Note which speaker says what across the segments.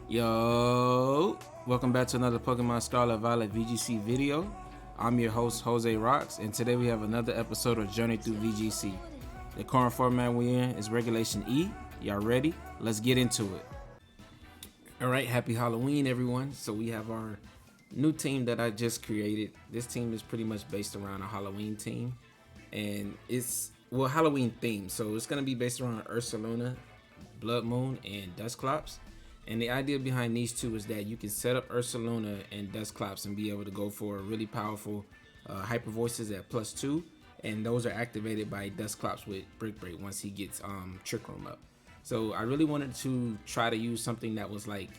Speaker 1: Yo, welcome back to another Pokemon Scarlet Violet VGC video. I'm your host Jose Rocks, and today we have another episode of Journey Through VGC. The current format we're in is Regulation E. Y'all ready? Let's get into it. Alright, happy Halloween everyone. So we have our new team that I just created. This team is pretty much based around a Halloween team, and it's Halloween themed. So it's gonna be based around Ursaluna, Blood Moon, and Dusclops. And the idea behind these two is that you can set up Ursaluna and Dusclops and be able to go for really powerful hyper voices at +2, and those are activated by Dusclops with Brick Break once he gets Trick Room up. So I really wanted to try to use something that was like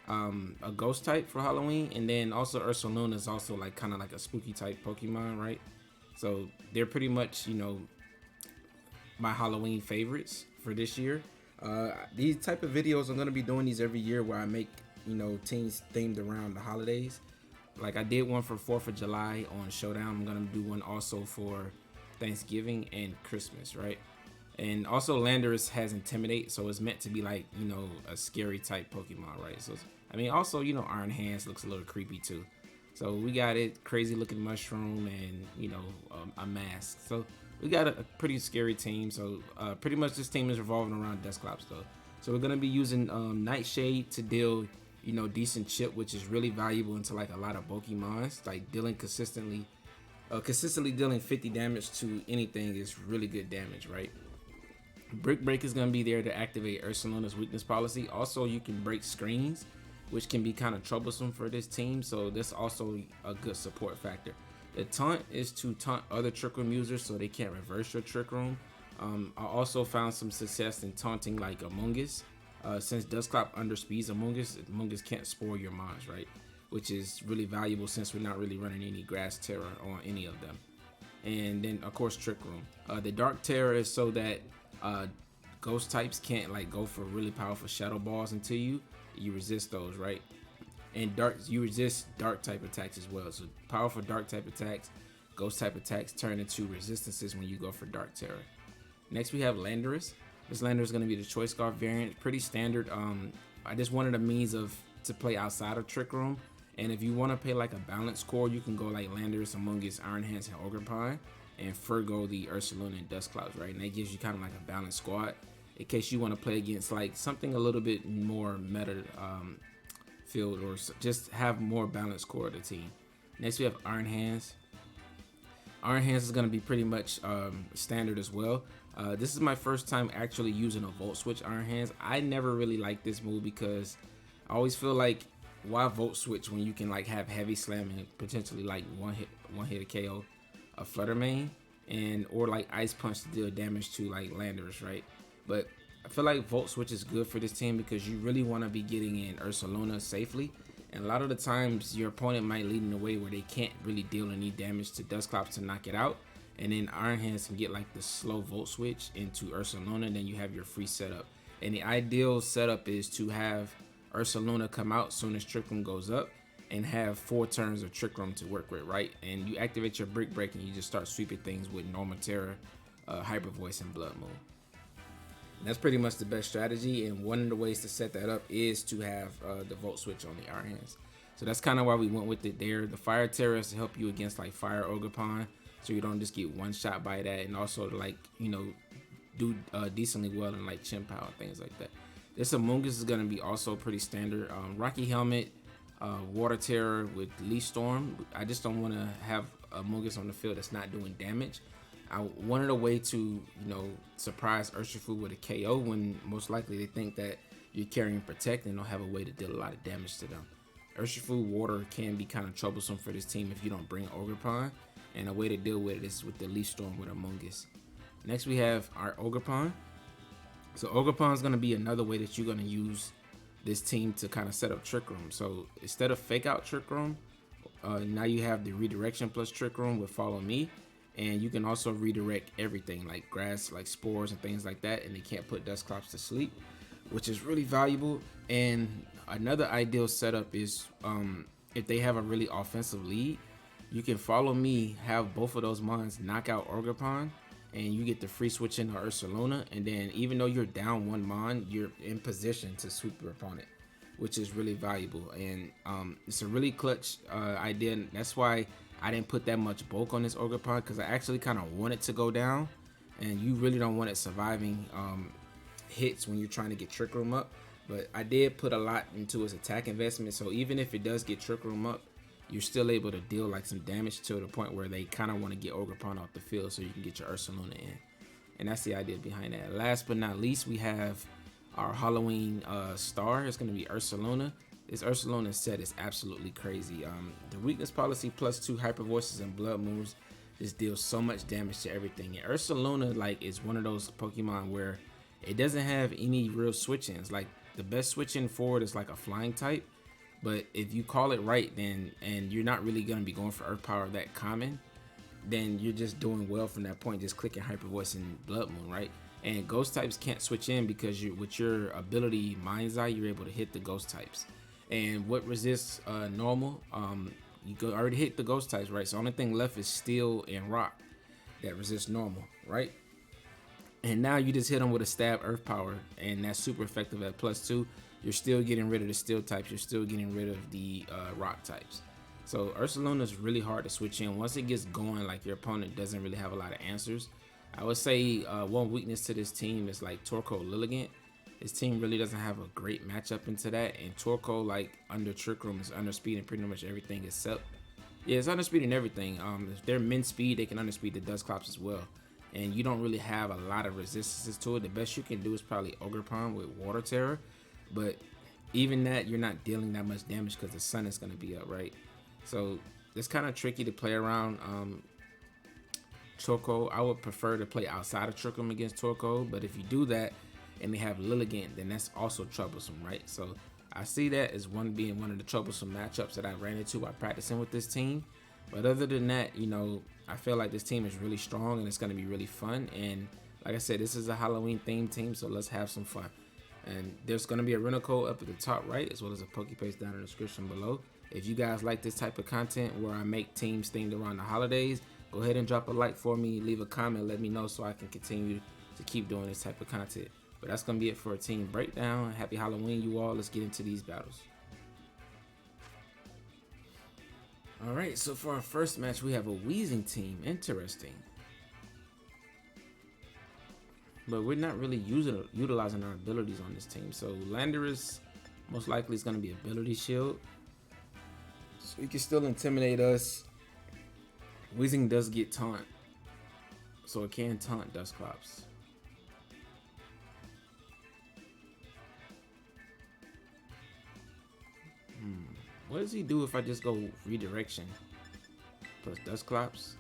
Speaker 1: a ghost type for Halloween, and then also Ursaluna is also like kind of like a spooky type Pokemon, right? So they're pretty much, you know, my Halloween favorites for this year. These type of videos, I'm going to be doing these every year where I make, you know, teams themed around the holidays. Like I did one for 4th of July on Showdown. I'm going to do one also for Thanksgiving and Christmas, right? And also Landorus has Intimidate, so it's meant to be like, you know, a scary type Pokemon, right? So I mean, also, you know, Iron Hands looks a little creepy too. So we got it, crazy looking mushroom, and you know, a mask. So we got a pretty scary team. So pretty much this team is revolving around Dusclops though. So we're gonna be using Nightshade to deal, you know, decent chip, which is really valuable into like a lot of Pokemons. Like dealing consistently dealing 50 damage to anything is really good damage, right? Brick Break is gonna be there to activate Ursaluna's weakness policy. Also, you can break screens, which can be kind of troublesome for this team, so that's also a good support factor. The taunt is to taunt other Trick Room users so they can't reverse your Trick Room. I also found some success in taunting like Amoonguss. Since Dusclops underspeeds Amoonguss can't spoil your mons, right? Which is really valuable since we're not really running any Grass Terror on any of them. And then of course Trick Room. The Dark Terror is so that ghost types can't like go for really powerful Shadow Balls into you. You resist those, right? And you resist dark type attacks as well. So powerful dark type attacks, ghost type attacks turn into resistances when you go for Dark Terror. Next we have Landorus. This Landorus is going to be the Choice Scarf variant, pretty standard. I just wanted a means to play outside of Trick Room, and if you want to play like a balanced core, you can go like Landorus, Amoonguss, Iron Hands, and Ogerpon, and forgo the Ursaluna and Dusclops, right? And that gives you kind of like a balanced squad in case you want to play against like something a little bit more meta field, or just have more balanced core of the team. Next we have Iron Hands. Iron Hands is going to be pretty much standard as well. This is my first time actually using a Volt Switch Iron Hands. I never really liked this move because I always feel like, why Volt Switch when you can like have Heavy Slam and potentially like one hit KO a Flutter Mane, and or like Ice Punch to deal damage to like Landorus, right? But I feel like Volt Switch is good for this team because you really want to be getting in Ursaluna safely, and a lot of the times your opponent might lead in a way where they can't really deal any damage to Dusclops to knock it out, and then Iron Hands can get like the slow Volt Switch into Ursaluna, and then you have your free setup. And the ideal setup is to have Ursaluna come out soon as Trick Room goes up, and have 4 turns of Trick Room to work with, right? And you activate your Brick Break and you just start sweeping things with Normal Terror, Hyper Voice, and Blood Moon. And that's pretty much the best strategy, and one of the ways to set that up is to have the Volt Switch on the Iron Hands. So that's kind of why we went with it there. The Fire Terror is to help you against like Fire Ogerpon, so you don't just get one shot by that, and also to like, you know, do decently well in like Chimpow and things like that. This Amoonguss is going to be also pretty standard. Rocky Helmet, Water Terror with Leaf Storm. I just don't want to have Amoonguss on the field that's not doing damage. I wanted a way to, you know, surprise Urshifu with a KO when most likely they think that you're carrying Protect and don't have a way to deal a lot of damage to them. Urshifu Water can be kind of troublesome for this team if you don't bring Ogerpon, and a way to deal with it is with the Leaf Storm with Amoonguss. Next we have our Ogerpon. So Ogerpon is going to be another way that you're going to use this team to kind of set up Trick Room. So instead of Fake Out Trick Room, now you have the Redirection plus Trick Room with Follow Me, and you can also redirect everything like grass, like spores and things like that, and they can't put Dusclops to sleep, which is really valuable. And another ideal setup is if they have a really offensive lead, you can Follow Me, have both of those mons knock out Ogerpon, and you get the free switch in Ursaluna, and then even though you're down 1 mon, you're in position to sweep your opponent, which is really valuable. And it's a really clutch idea. That's why I didn't put that much bulk on this Ogerpon, because I actually kind of want it to go down, and you really don't want it surviving hits when you're trying to get Trick Room up. But I did put a lot into his attack investment, so even if it does get Trick Room up, you're still able to deal like some damage to the point where they kind of want to get Ogerpon off the field so you can get your Ursaluna in. And that's the idea behind that. Last but not least, we have our Halloween star. It's going to be Ursaluna. This Ursaluna set is absolutely crazy. The weakness policy +2 hyper voices and blood moves just deals so much damage to everything. And Ursaluna like is one of those Pokemon where it doesn't have any real switch-ins. Like the best switch-in forward is like a flying type. But if you call it right, then, and you're not really going to be going for Earth Power that common, then you're just doing well from that point, just clicking Hyper Voice and Blood Moon, right? And Ghost types can't switch in because with your ability Mind's Eye, you're able to hit the Ghost types. And what resists normal, you already hit the Ghost types, right? So only thing left is Steel and Rock that resist normal, right? And now you just hit them with a stab Earth Power, and that's super effective at +2. You're still getting rid of the Steel types. You're still getting rid of the Rock types. So Ursaluna is really hard to switch in. Once it gets going, like your opponent doesn't really have a lot of answers. I would say one weakness to this team is like Torkoal Lilligant. His team really doesn't have a great matchup into that. And Torkoal, like under Trick Room, is underspeed in pretty much everything except, yeah, it's underspeed in everything. If they're min speed, they can underspeed the Dusclops as well. And you don't really have a lot of resistances to it. The best you can do is probably Ogerpon with Water Terror. But even that, you're not dealing that much damage because the sun is going to be up, right? So it's kind of tricky to play around Torkoal. I would prefer to play outside of Trick Room against Torkoal. But if you do that and they have Lilligant, then that's also troublesome, right? So I see that as being one of the troublesome matchups that I ran into while practicing with this team. But other than that, you know, I feel like this team is really strong and it's going to be really fun. And like I said, this is a Halloween themed team, so let's have some fun. And there's going to be a rental code up at the top right, as well as a PokePaste down in the description below. If you guys like this type of content where I make teams themed around the holidays, go ahead and drop a like for me, leave a comment, let me know so I can continue to keep doing this type of content. But that's going to be it for a team breakdown. Happy Halloween, you all. Let's get into these battles. Alright, so for our first match, we have a Wheezing team. Interesting. But we're not really utilizing our abilities on this team. So Landorus most likely is going to be Ability Shield. So he can still intimidate us. Wheezing does get taunt. So it can taunt Dusclops. What does he do if I just go Redirection plus Dusclops?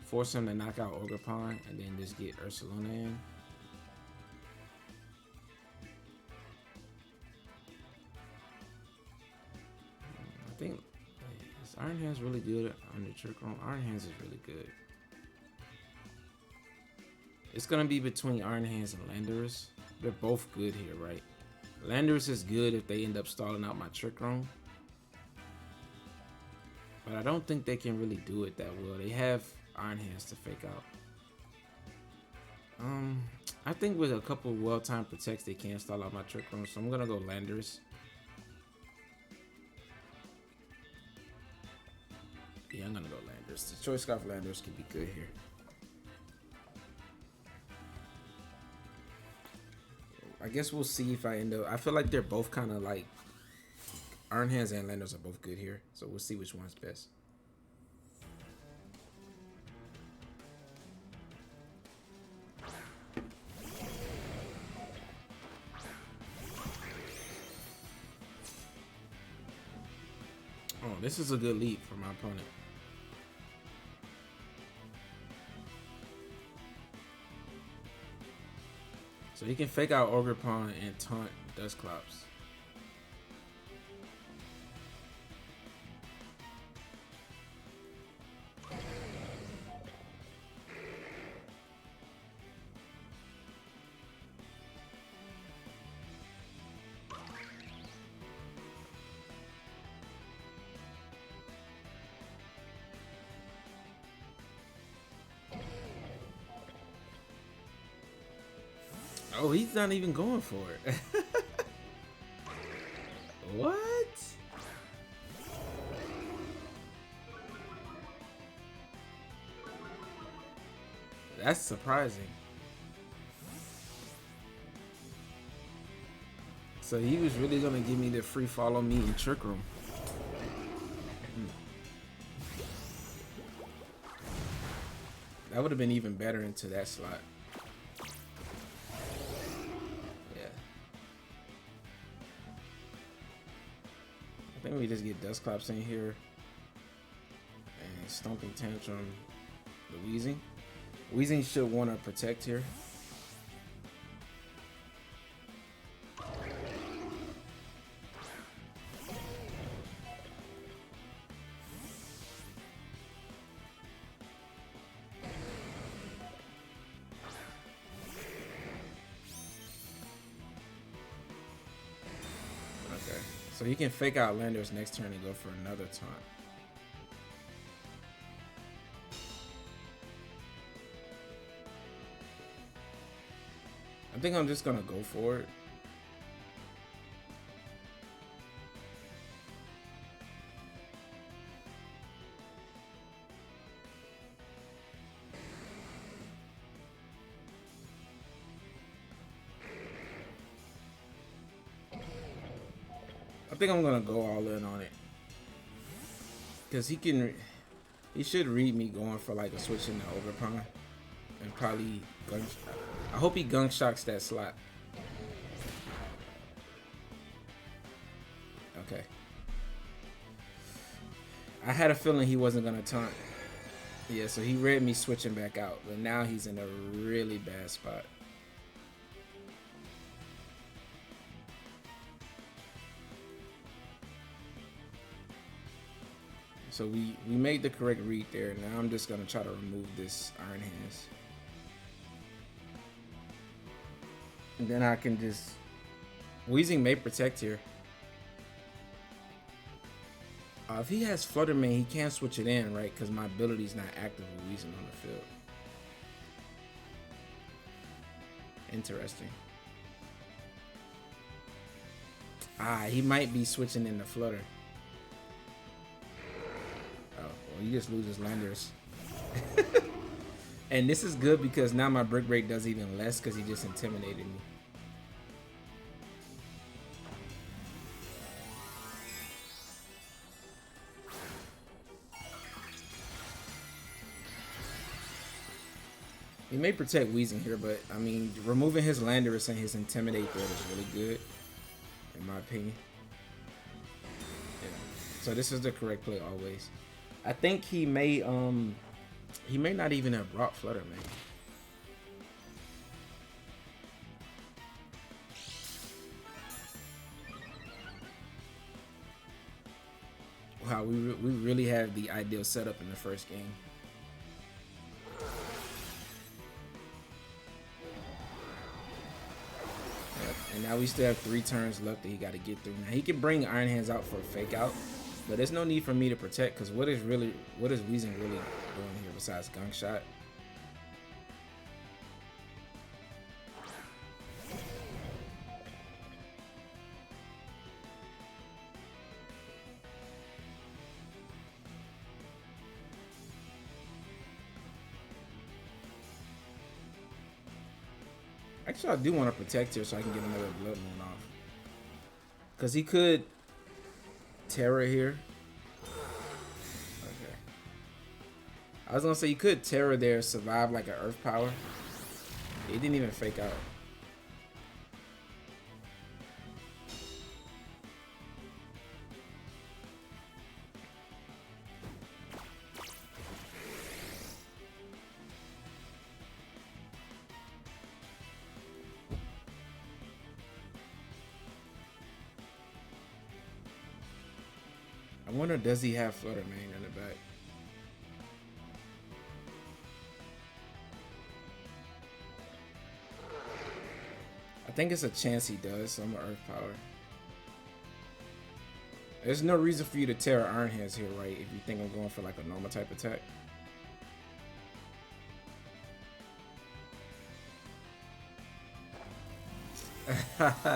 Speaker 1: Force him to knock out Ogerpon and then just get Ursaluna in. I think is Iron Hands really good under Trick Room? Iron Hands is really good. It's gonna be between Iron Hands and Landorus. They're both good here, right? Landorus is good if they end up stalling out my Trick Room. But I don't think they can really do it that well. They have Iron Hands to fake out. I think with a couple well-timed protects, they can stall out my Trick Room. So I'm gonna go Landorus. Yeah, I'm gonna go Landorus. The Choice Scarf Landorus can be good here. I guess we'll see if I end up. I feel like they're both kind of like Iron Hands and Landorus are both good here, so we'll see which one's best. Oh, this is a good lead for my opponent. So he can fake out Ogerpon and taunt Dusclops. Oh, he's not even going for it. What? That's surprising. So he was really gonna give me the free follow me and trick room. That would have been even better into that slot. Yeah. I think we just get Dusclops in here. And Stomping Tantrum, the Weezing. Weezing should want to protect here. Okay, so he can fake out Landorus next turn and go for another taunt. I think I'm just gonna go for it. I think I'm gonna go all in on it, because he should read me going for like a switch in the Overpawn and probably I hope he gunk shocks that slot. Okay. I had a feeling he wasn't gonna taunt. Yeah, so he read me switching back out, but now he's in a really bad spot. So we made the correct read there. Now I'm just gonna try to remove this Iron Hands. And then I can just... Weezing may protect here. If he has Flutter Mane, he can't switch it in, right? Because my ability's not active with Weezing on the field. Interesting. He might be switching in the Flutter. Oh, well, he just loses Landorus. And this is good because now my Brick Break does even less because he just intimidated me. He may protect Weezing here, but I mean, removing his Landorus and his Intimidate threat is really good, in my opinion. Yeah. So this is the correct play always. I think he may not even have brought Flutter Mane. Wow, we really have the ideal setup in the first game. And now we still have 3 turns left that he got to get through. Now he can bring Iron Hands out for a fake out, but there's no need for me to protect because what is Weezing really doing here besides Gunk Shot? Actually, I do want to protect here so I can get another Blood Moon off. Because he could Terra here. Okay. I was going to say you could Terra there, survive like an Earth Power. He didn't even fake out. I wonder, does he have Flutter Mane in the back? I think it's a chance he does, so I'm gonna Earth Power. There's no reason for you to tear Iron Hands here, right? If you think I'm going for like a normal type attack.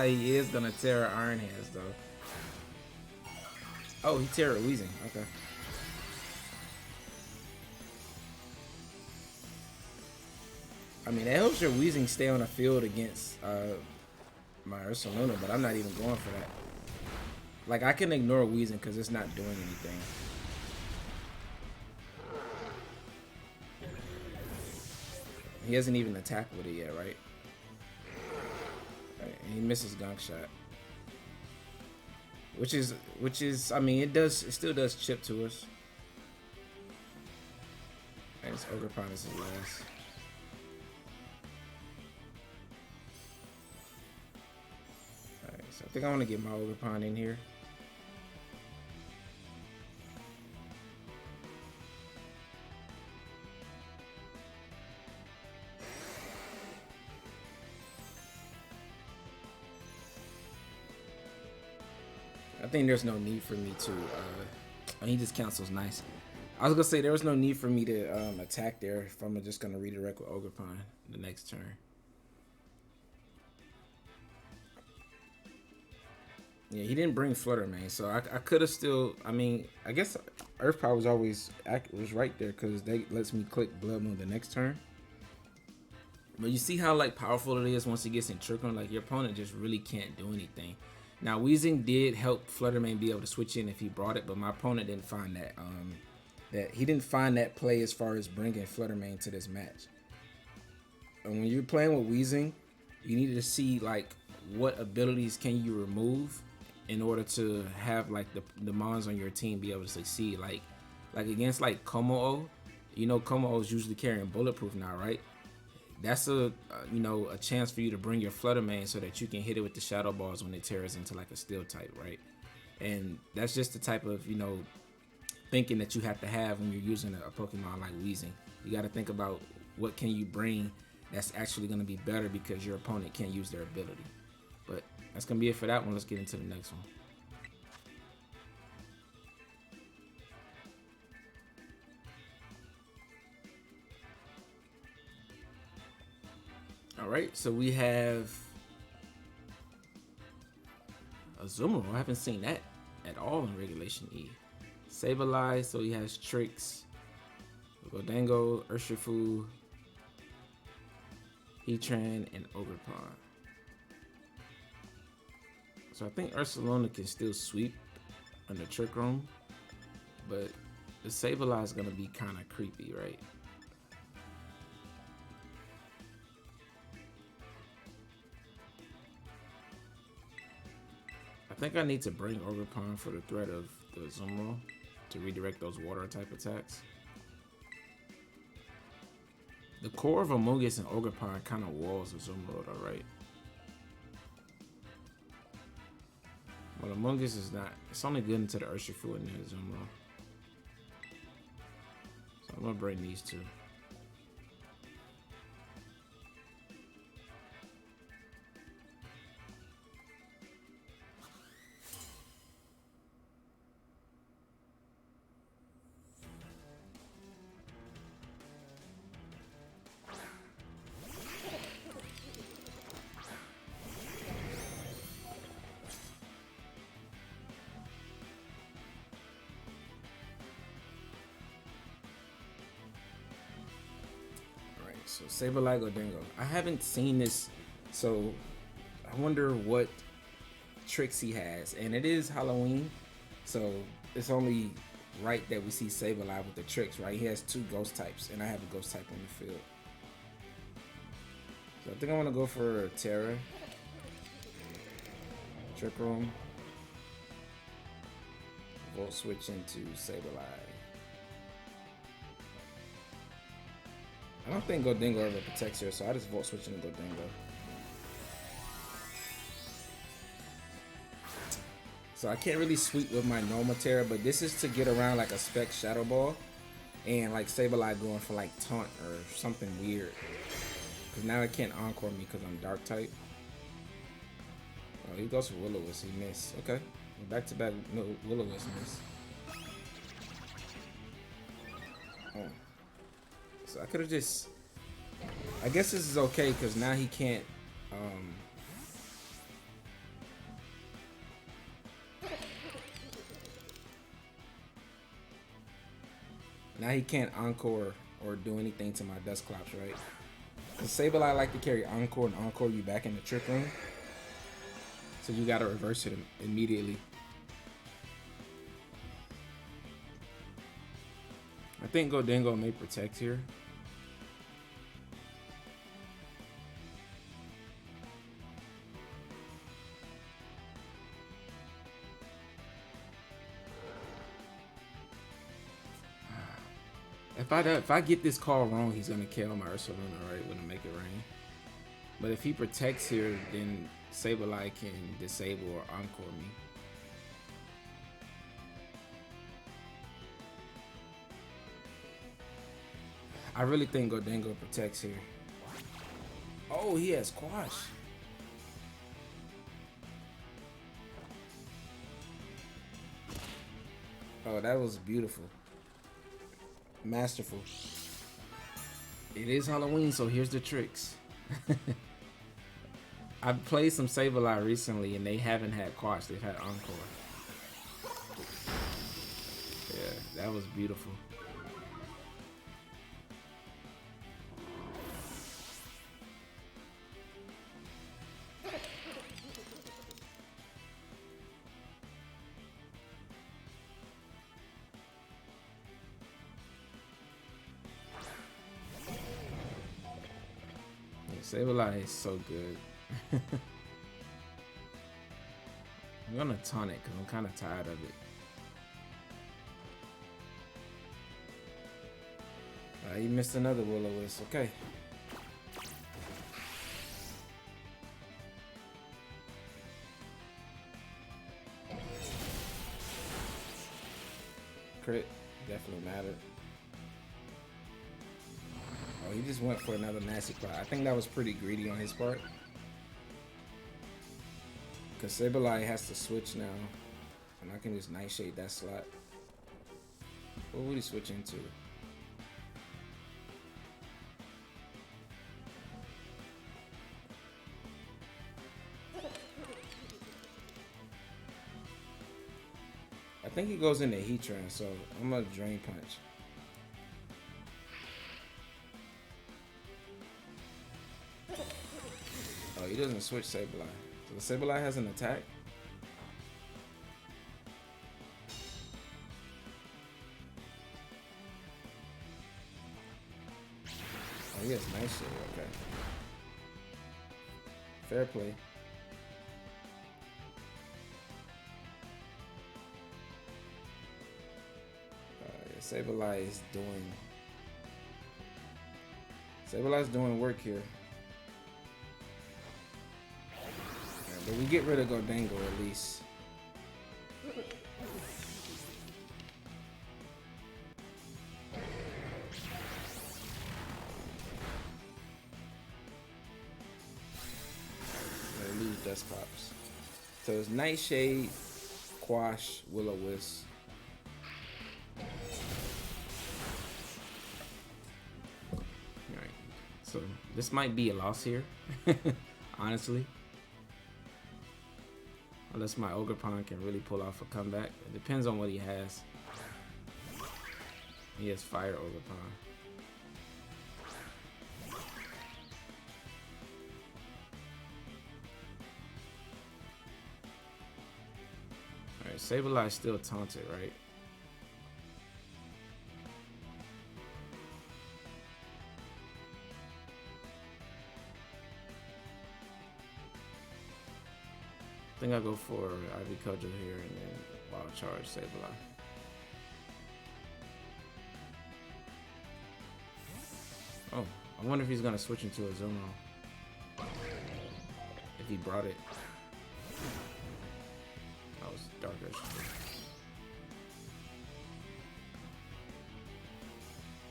Speaker 1: He is gonna tear her Iron Hands though. Oh, he tear her Weezing. Okay. I mean, that helps your Weezing stay on the field against my Ursaluna, but I'm not even going for that. Like, I can ignore Weezing because it's not doing anything. He hasn't even attacked with it yet, right? He misses Gunk Shot. Which is, I mean, it still does chip to us. And it's Ogerpon is his last. Alright, so I think I want to get my Ogerpon in here. I think there's no need for me to, he just cancels nice. I was gonna say there was no need for me to attack there if I'm just gonna redirect with Ogerpon the next turn. Yeah, he didn't bring Flutter Mane, so I could have still. I mean, I guess Earth Power was always was right there because they lets me click Blood Moon the next turn. But you see how like powerful it is once it gets in Trick Room. Like your opponent just really can't do anything. Now Weezing did help Flutter Mane be able to switch in if he brought it, but my opponent didn't find that. That he didn't find that play as far as bringing Flutter Mane to this match. And when you're playing with Weezing, you need to see like what abilities can you remove in order to have like the mons on your team be able to succeed. Like against like Como-O, you know Como-O is usually carrying Bulletproof now, right? That's a chance for you to bring your Flutter Mane so that you can hit it with the Shadow Balls when it tears into like a Steel type, right? And that's just the type of thinking that you have to have when you're using a Pokemon like Weezing. You got to think about what can you bring that's actually going to be better because your opponent can't use their ability. But that's going to be it for that one. Let's get into the next one. Alright, so we have a Zoomer. I haven't seen that at all in Regulation E. Sableye, so he has Tricks, Goldango, Urshifu, Heatran, and Ogerpon. So I think Ursaluna can still sweep under Trick Room, but the Sableye is going to be kind of creepy, right? I think I need to bring Ogerpon for the threat of the Zumro to redirect those water type attacks. The core of Amoonguss and Ogerpon kind of walls the Zumro though, right? But Amoonguss is not. It's only good into the Urshifu and the Zumro. So I'm gonna bring these two. So Sableye Goldango. I haven't seen this, so I wonder what tricks he has. And it is Halloween, so it's only right that we see Sableye with the tricks, right? He has two ghost types, and I have a ghost type on the field. So I think I want to go for Terra, Trick Room, Volt Switch into Sableye. I don't think Goldango ever protects here, so I just Volt Switch into Goldango. So I can't really sweep with my normal Terra, but this is to get around like a Spec Shadow Ball and like Sableye going for like Taunt or something weird. Because now it can't Encore me because I'm Dark type. Oh, he goes for Will-O-Wisp, he missed. Okay, back to back Will-O-Wisp miss. Oh. So I could have just, I guess this is okay because now he can't Now he can't encore or do anything to my Dusclops, right? Because Sableye like to carry encore and encore you back in the trick room. So you gotta reverse it immediately. I think Gholdengo may protect here. If I get this call wrong, he's gonna kill my Ursaluna, right? When I make it rain. But if he protects here, then Sableye can disable or encore me. I really think Gholdengo protects here. Oh, he has Quash. Oh, that was beautiful. Masterful. It is Halloween, so here's the tricks. I've played some Sableye recently and they haven't had Quash, they've had Encore. Yeah, that was beautiful. Sableye is so good. I'm gonna taunt it because I'm kind of tired of it. He missed another Will-O-Wisp. Okay. Crit definitely mattered. Oh, he just went for another Nasty Plot. I think that was pretty greedy on his part. Because Sableye has to switch now. And I can just Nightshade that slot. What would he switch into? I think he goes into Heatran, so I'm gonna Drain Punch. Oh, he doesn't switch Sableye. So the Sableye has an attack? Oh, he has Nightshade, okay. Fair play. Sableye is Sableye's doing work here. Yeah, but we get rid of Gholdengo at least. I lose Dusclops. So it's Nightshade, Quash, Will-O-Wisp. So this might be a loss here, honestly. Unless my Ogerpon can really pull off a comeback. It depends on what he has. He has Fire Ogerpon. Alright, Sableye still taunted, right? I think I'll go for Ivy Cudgel here and then Wild Charge Sableye. Oh, I wonder if he's gonna switch into a Zumo. If he brought it. That was Darkish.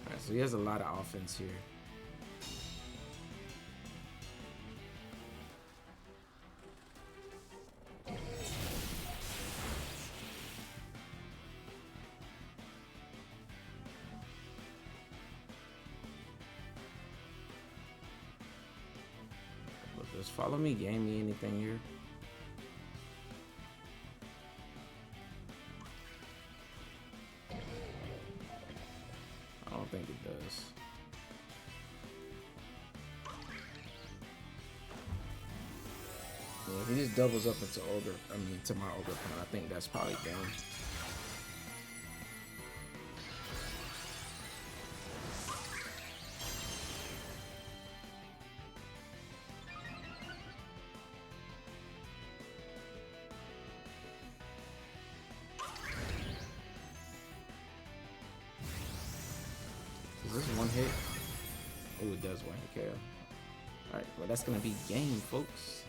Speaker 1: Alright, so he has a lot of offense here. Does Follow Me gain me anything here? If he just doubles up into ogre, to my ogre pawn, I think that's probably game. Is this one hit? Oh, it does one hit KO. Alright, well that's gonna be game, folks.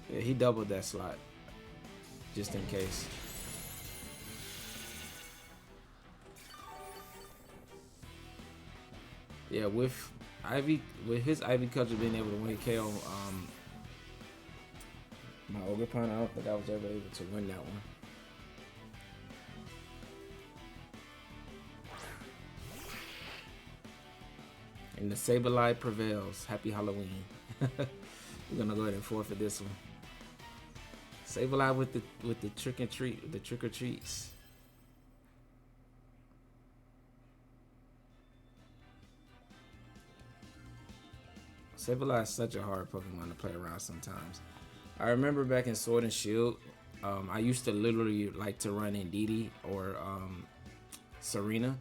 Speaker 1: Yeah, he doubled that slot. Just in case. Yeah, with his Ivy Culture being able to win KO my ogre pawn, I don't think I was ever able to win that one. And the Sableye prevails. Happy Halloween. We're gonna go ahead and forfeit this one. Sableye with the trick or treats. Sableye is such a hard Pokemon to play around sometimes. I remember back in Sword and Shield, I used to literally like to run Indeedee or Serena,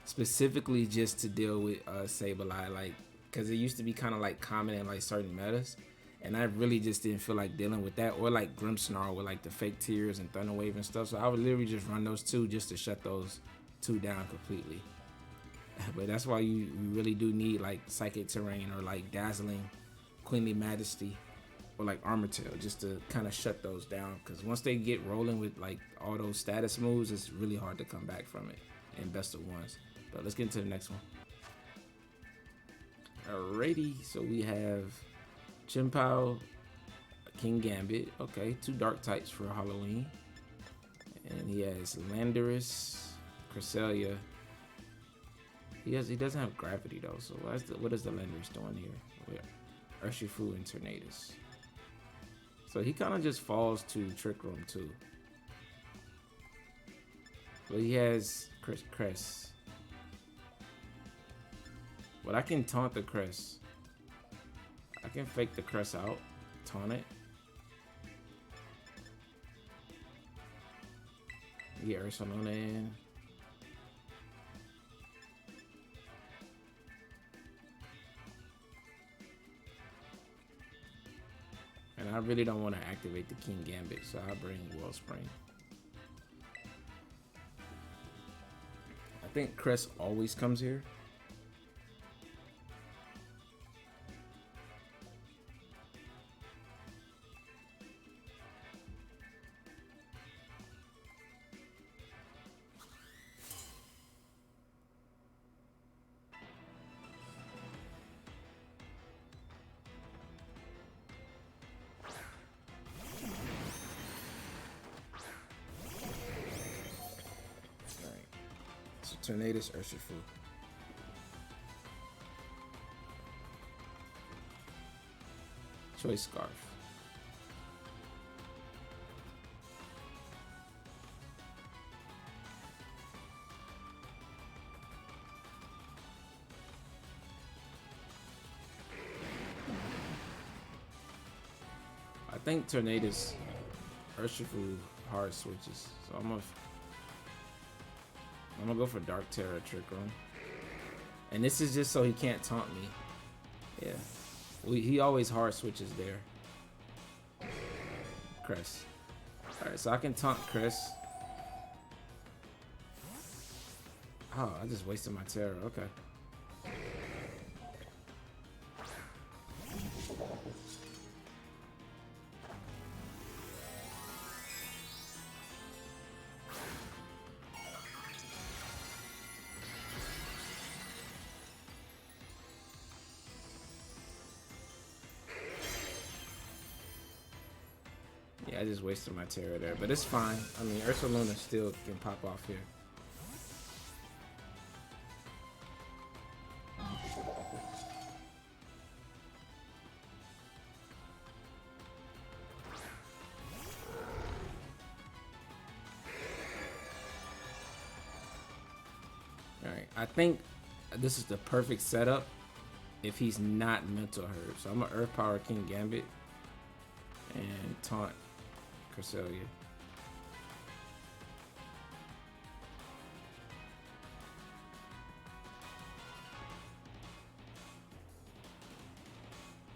Speaker 1: specifically just to deal with Sableye, like, because it used to be kind of like common in like certain metas, and I really just didn't feel like dealing with that, or like Grimmsnarl with like the fake tears and Thunder Wave and stuff. So I would literally just run those two just to shut those two down completely. But that's why you really do need like Psychic Terrain or like Dazzling, Queenly Majesty, or like Armor Tail, just to kind of shut those down, because once they get rolling with like all those status moves, it's really hard to come back from it in best of ones. But let's get into the next one. Alrighty, so we have Chimpao, King Gambit, okay, 2 dark types for Halloween, and he has Landorus, Cresselia. He doesn't have gravity though, so what is the Landorus doing here? With Urshifu and Tornadus. So he kind of just falls to Trick Room too. But he has Cress. But I can taunt the Cress. I can fake the Cress out, taunt it. Get Ursaluna in. And I really don't want to activate the King Gambit, so I'll bring Wellspring. I think Cress always comes here. Tornadus, Urshifu. Choice Scarf. I think Tornadus, Urshifu hard switches, so I'm gonna go for Dark Terror Trick Room. And this is just so he can't taunt me. Yeah. He always hard switches there. Cress. Alright, so I can taunt Cress. Oh, I just wasted my Terror. Okay. Yeah, I just wasted my Terror there, but it's fine. I mean, Ursaluna still can pop off here. Alright, I think this is the perfect setup if he's not mental hurt. So I'm gonna Earth Power King Gambit and taunt Cresselia.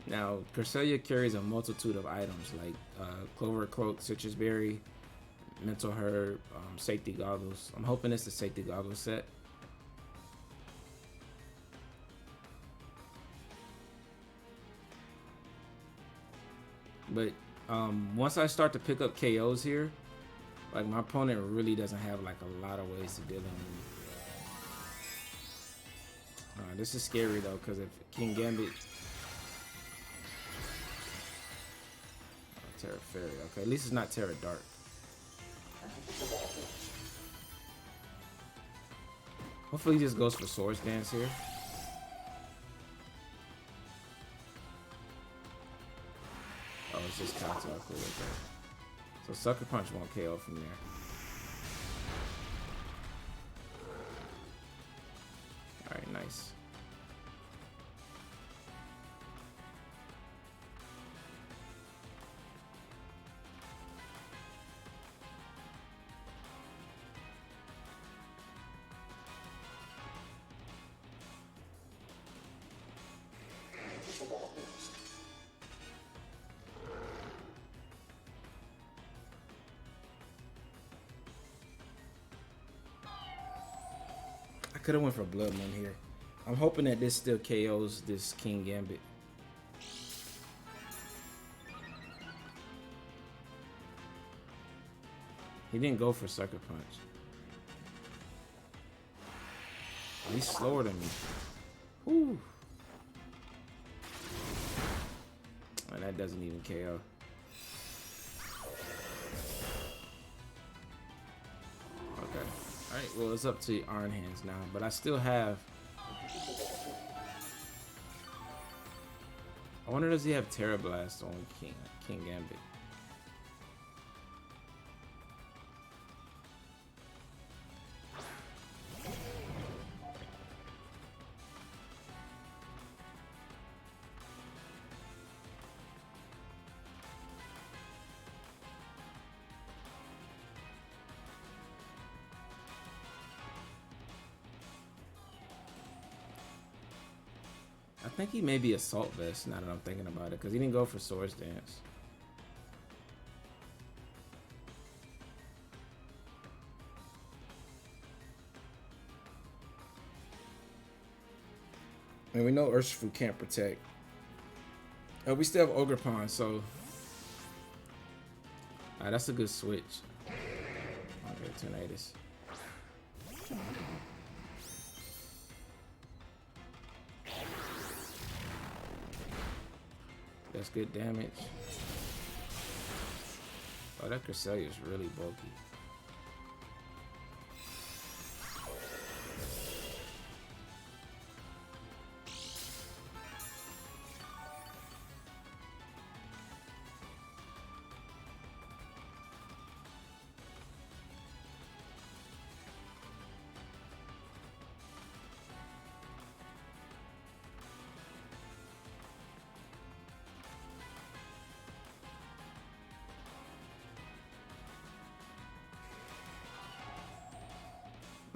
Speaker 1: Now, Cresselia carries a multitude of items like Clover Cloak, Citrus Berry, Mental Herb, Safety Goggles. I'm hoping it's the Safety Goggles set. But once I start to pick up KOs here, like my opponent really doesn't have like a lot of ways to deal with me. This is scary though, because if King Gambit, Terra Fairy, okay, at least it's not Terra Dark. Hopefully he just goes for Swords Dance here. Oh, it's just counter. Cool with that. So Sucker Punch won't KO from there. Alright, nice. I could have went for Blood Moon here. I'm hoping that this still KOs this King Gambit. He didn't go for Sucker Punch. He's slower than me. Whew. And that doesn't even KO. Okay. Alright, well, it's up to Iron Hands now, but I still have... I wonder, does he have Terra Blast on King Gambit? I think he may be Assault Vest now that I'm thinking about it, because he didn't go for Swords Dance. And we know Urshifu can't protect. We still have Ogre Pawn, so... Alright, that's a good switch. Okay, Tornadus. That's good damage. Oh, that Cresselia is really bulky.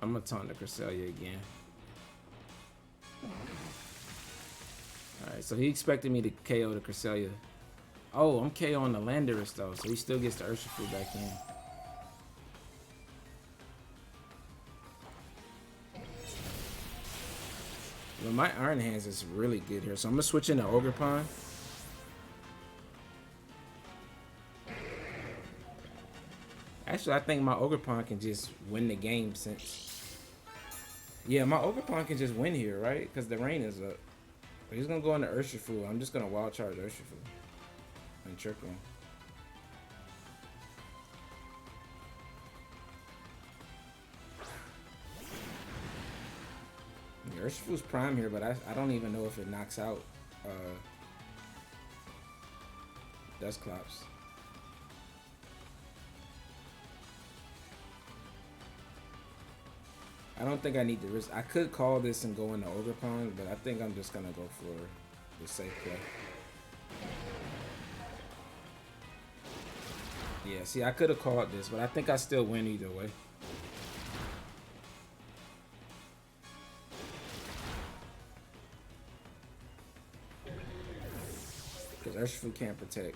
Speaker 1: I'm gonna taunt the Cresselia again. Alright, so he expected me to KO the Cresselia. Oh, I'm KOing the Landorus though, so he still gets the Urshifu back in. Well, my Iron Hands is really good here, so I'm gonna switch into Ogre Pawn. Actually, I think my Ogre Pawn can just win the game since... Yeah, my Ogre Pawn can just win here, right? Because the rain is up. But he's going to go into Urshifu. I'm just going to Wild Charge Urshifu. And trick him. Yeah, Urshifu's prime here, but I don't even know if it knocks out Dusclops. I don't think I need to risk. I could call this and go into Ogre Pawn, but I think I'm just gonna go for the safe play. Yeah, see, I could have called this, but I think I still win either way. Because Urshifu can't protect.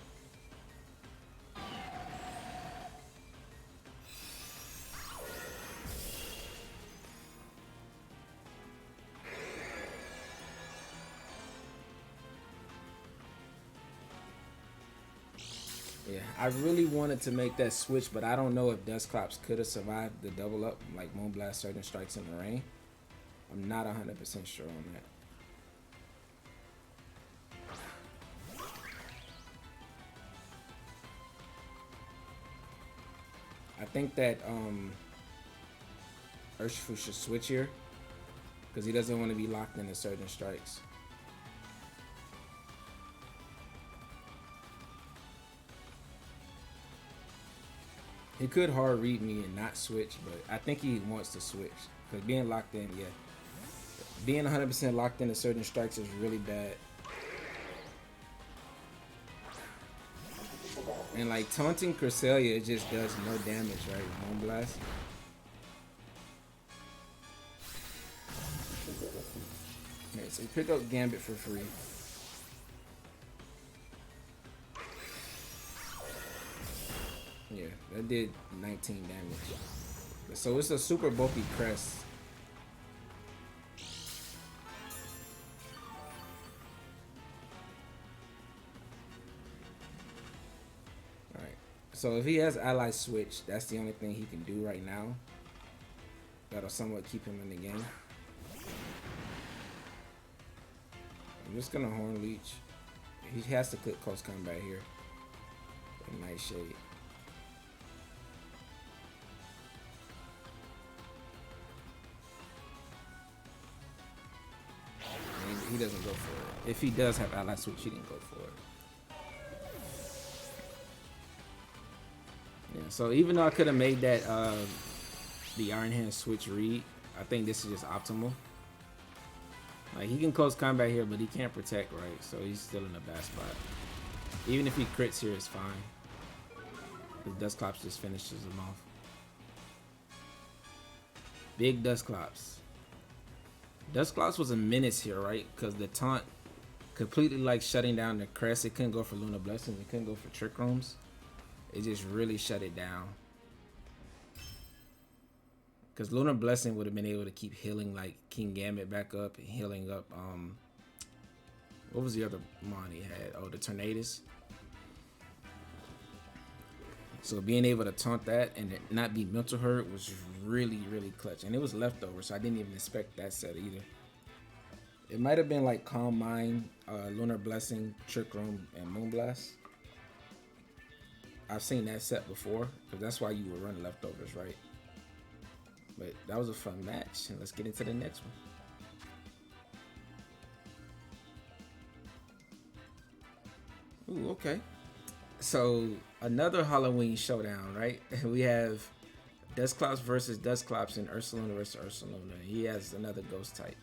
Speaker 1: Yeah, I really wanted to make that switch, but I don't know if Dusclops could have survived the double up, like Moonblast, Certain Strikes in the rain. I'm not 100% sure on that. I think that Urshifu should switch here because he doesn't want to be locked into Certain Strikes. He could hard read me and not switch, but I think he wants to switch because being locked in, yeah, being 100% locked into Certain Strikes is really bad. And like taunting Cresselia, it just does no damage, right? With Moonblast. Okay, so you pick up Gambit for free. Yeah, that did 19 damage. So it's a super bulky crest. Alright. So if he has ally switch, that's the only thing he can do right now. That'll somewhat keep him in the game. I'm just gonna Horn Leech. He has to click close combat here. And Nightshade. He doesn't go for it. If he does have ally switch, he didn't go for it. Yeah, so even though I could have made that the Iron Hand switch read, I think this is just optimal. Like he can close combat here, but he can't protect, right? So he's still in a bad spot. Even if he crits here, it's fine. Because Dusclops just finishes him off. Big Dusclops. Dusclops was a menace here, right? Because the taunt completely like shutting down the crest. It couldn't go for Lunar Blessing. It couldn't go for Trick Rooms. It just really shut it down. Because Lunar Blessing would have been able to keep healing like King Gambit back up and healing up. What was the other mon he had? Oh, the Tornadus. So being able to taunt that and it not be mental hurt was really, really clutch. And it was leftover, so I didn't even expect that set either. It might have been like Calm Mind, Lunar Blessing, Trick Room, and Moonblast. I've seen that set before, because that's why you would run leftovers, right? But that was a fun match, and let's get into the next one. Ooh, okay. So another Halloween showdown, right? We have Dusclops versus Dusclops and Ursaluna versus Ursaluna. He has another ghost type.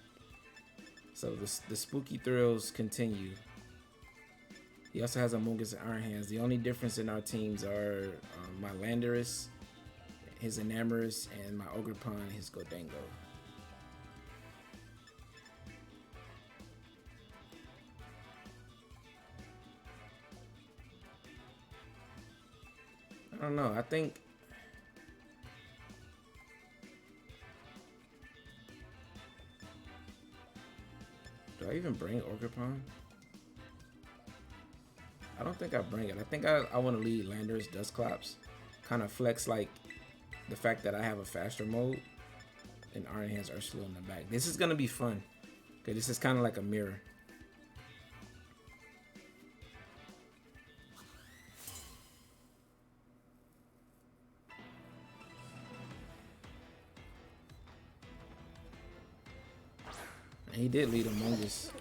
Speaker 1: So the spooky thrills continue. He also has Amoonguss and Iron Hands. The only difference in our teams are my Landorus, his Enamorus, and my Ogre Pawn, his Godango. I don't know. I think do I even bring Ogre Pawn? I don't think I bring it. I think I want to lead Landorus Dusclops. Kind of flex like the fact that I have a faster mode and Iron Hands Ursula in the back. This is gonna be fun. Okay, this is kind of like a mirror. And he did lead Amoonguss.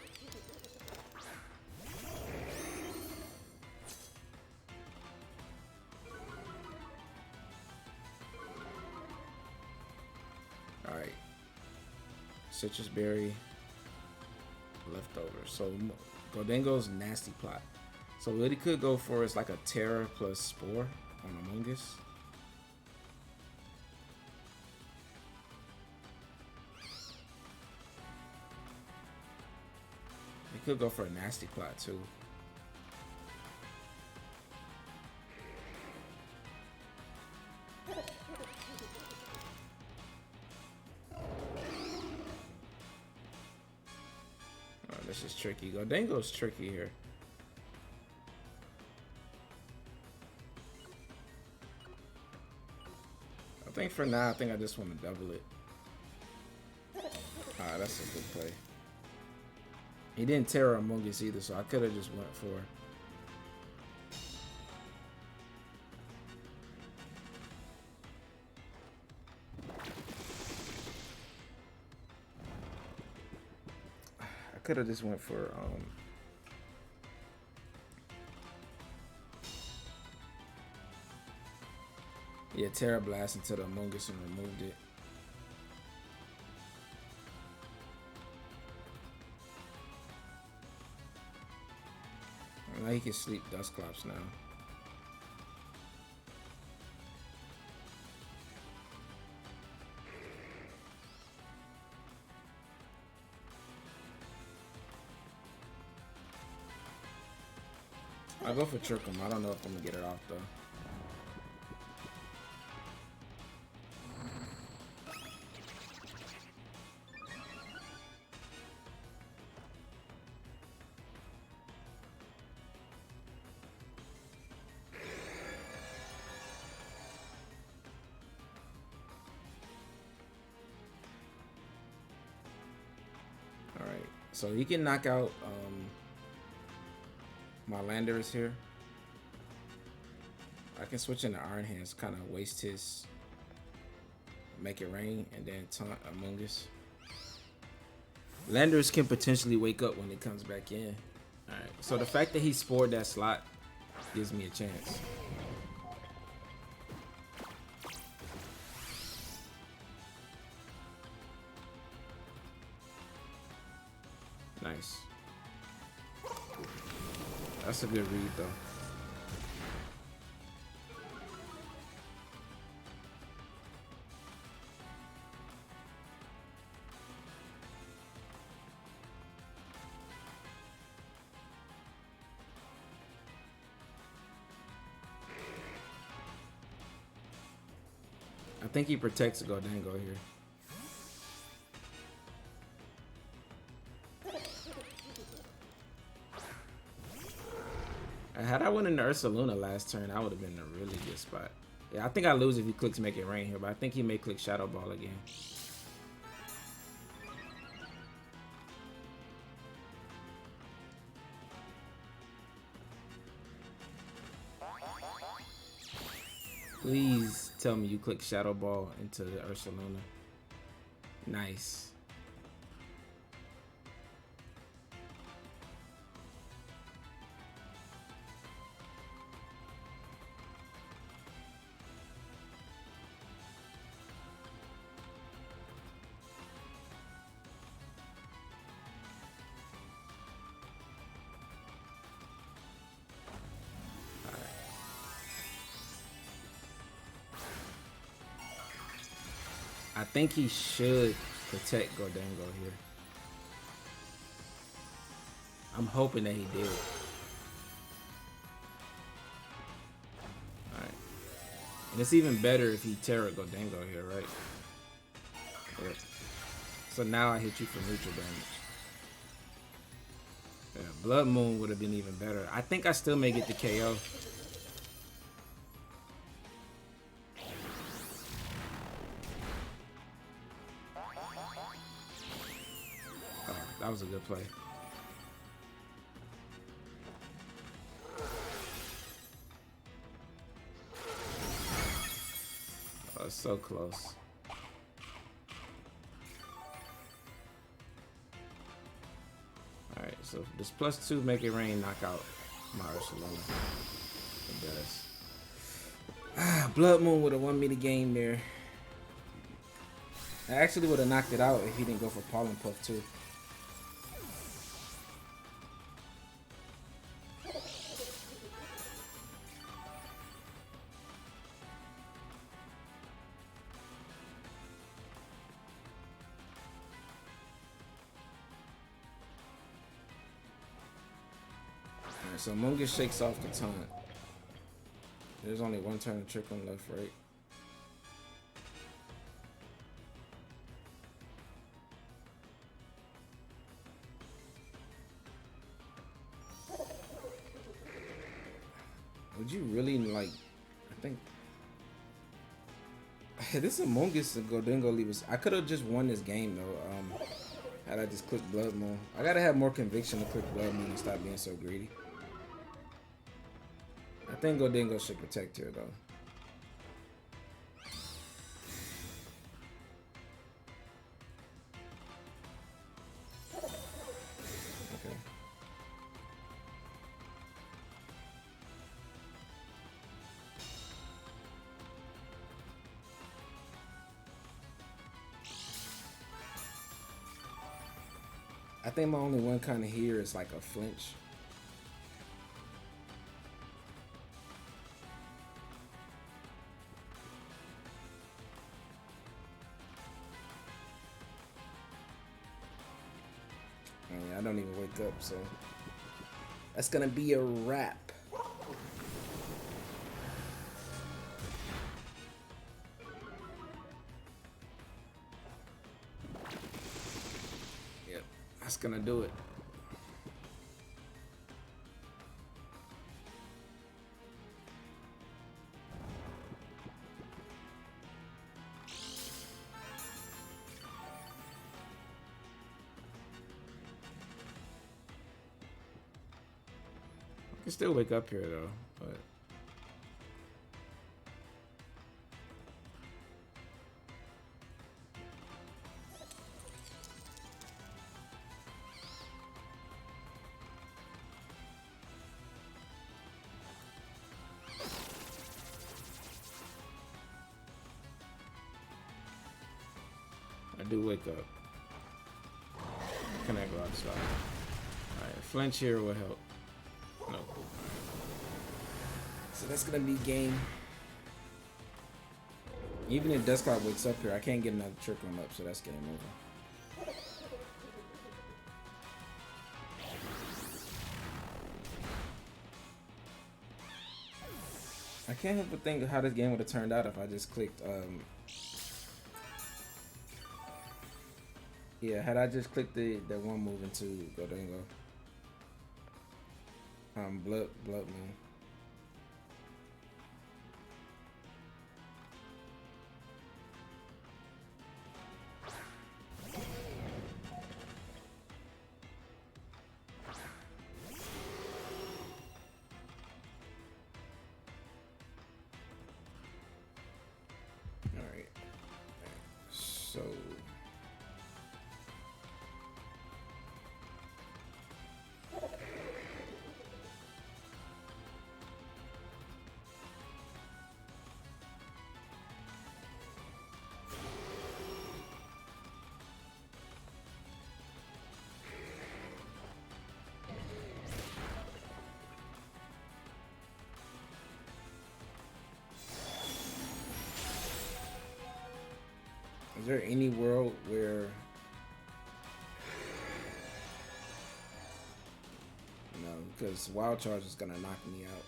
Speaker 1: Alright. citrus berry, leftover. So Gholdengo's nasty plot. So what he could go for is like a Terra plus Spore on Among Us. He could go for a nasty plot too. Oh, this is tricky. Gholdengo's tricky here. I think for now, I think I just want to double it. Ah, that's a good play. He didn't Terra Among Us either, so I could have just went for. I could have just went for yeah, Terra Blast into the Among Us and removed it. Now he can sleep Dusclops now. I'll go for Trick him. I don't know if I'm gonna get it off though. Alright, so he can knock out my Landers here. I can switch into Iron Hands, kind of waste his Make It Rain, and then taunt Among Us. Landers can potentially wake up when it comes back in. Alright, so the fact that he spored that slot gives me a chance. Nice. That's a good read though. I think he protects Gholdengo here. Had I went into Ursaluna last turn, I would have been in a really good spot. Yeah, I think I lose if he clicks Make It Rain here, but I think he may click Shadow Ball again. Please tell me you click Shadow Ball into the Ursaluna. Nice. I think he should protect Gholdengo here. I'm hoping that he did. Alright. And it's even better if he Terra Gholdengo here, right? Yep. So now I hit you for neutral damage. Yeah, Blood Moon would have been even better. I think I still may get the KO. That was a good play. Oh, so close. Alright, so this +2 Make It Rain knock out my Ursaluna. It does. Blood Moon would have won me the game there. I actually would have knocked it out if he didn't go for Pollen Puff too. Alright, so Mungus shakes off the taunt. There's only one turn of trickling left, right? Would you really like? I think this is Mungus and Gordingo leave us. I could have just won this game though. Had I just clicked Blood Moon. I gotta have more conviction to click Blood Moon and stop being so greedy. I think Gordingo should protect here though. Okay. I think my only one kind of here is like a flinch. I don't even wake up, so that's gonna be a wrap. Yep, that's gonna do it. I can still wake up here though, but I do wake up. Can I go outside? Alright, flinch here will help. No. So that's gonna be game. Even if Dusclops wakes up here, I can't get another trick on up, so that's game over. I can't help but think of how this game would have turned out if I just clicked yeah, had I just clicked the one move into Gordingo. Blood Moon. All right. So. Is there any world where no, because Wild Charge is gonna knock me out.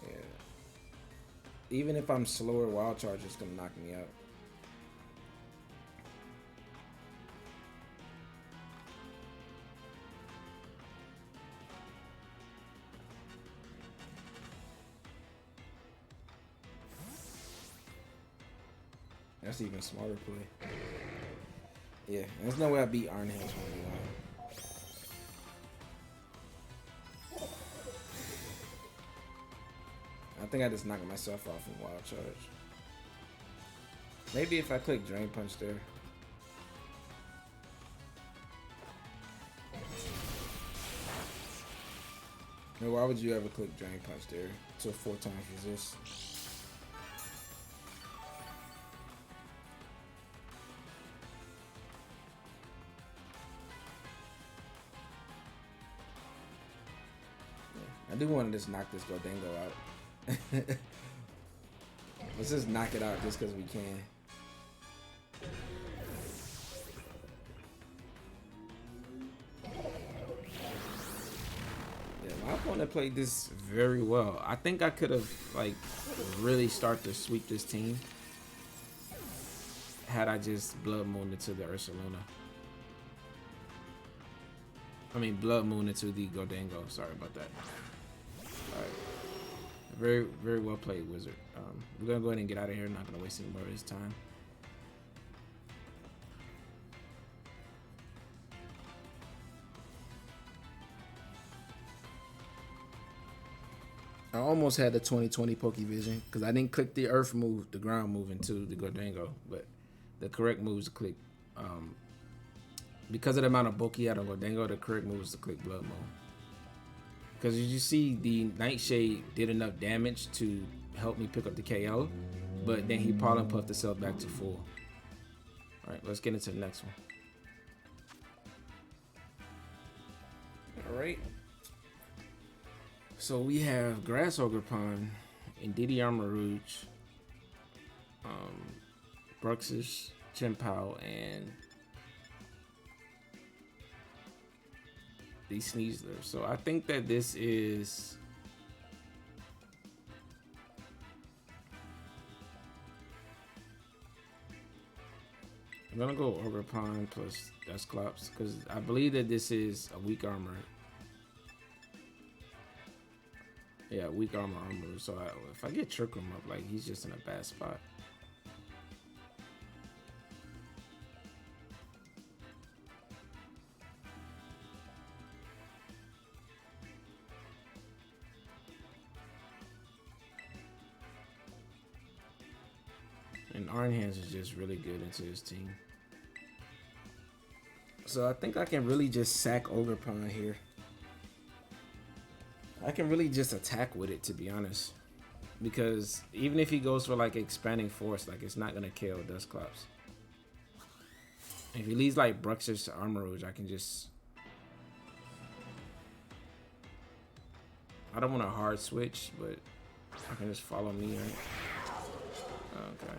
Speaker 1: Yeah. Even if I'm slower, Wild Charge is gonna knock me out. That's even smarter play. Yeah, there's no way I beat Iron Hands 1v1. I think I just knocked myself off in Wild Charge. Maybe if I click Drain Punch there. Now, why would you ever click Drain Punch there to 4 times resist? I do want to just knock this Gholdengo out. Let's just knock it out just because we can. Yeah, my opponent played this very well. I think I could have like really started to sweep this team had I just Blood Moon into the Ursaluna. I mean Blood Moon into the Gholdengo. Sorry about that. Alright. Very, very well played, Wizard. We're gonna go ahead and get out of here. Not gonna waste any more of his time. I almost had the 2020 Pokevision because I didn't click the Earth move, the ground move into the Gholdengo, but the correct move is to click. Because of the amount of bulk he had on Gholdengo, the correct move is to click Blood Moon. Because as you see, the Nightshade did enough damage to help me pick up the KO, but then he Pollen Puffed himself back to full. Alright, let's get into the next one. Alright. So we have Grass Ogerpon, Indeedee Armarouge, Bruxish, Chien-Pao, and the Sneasler. So I think that this is I'm gonna go Ogerpon plus Dusclops because I believe that this is a weak armor. Yeah, weak armor. So if I get Trick Room up, like he's just in a bad spot. And Iron Hands is just really good into his team. So I think I can really just sack Ogerpon here. I can really just attack with it, to be honest. Because even if he goes for like Expanding Force, like it's not gonna kill Dusclops. If he leaves like Bruxish to Armarouge, I can just... I don't want a hard switch, but I can just follow me, right? Okay.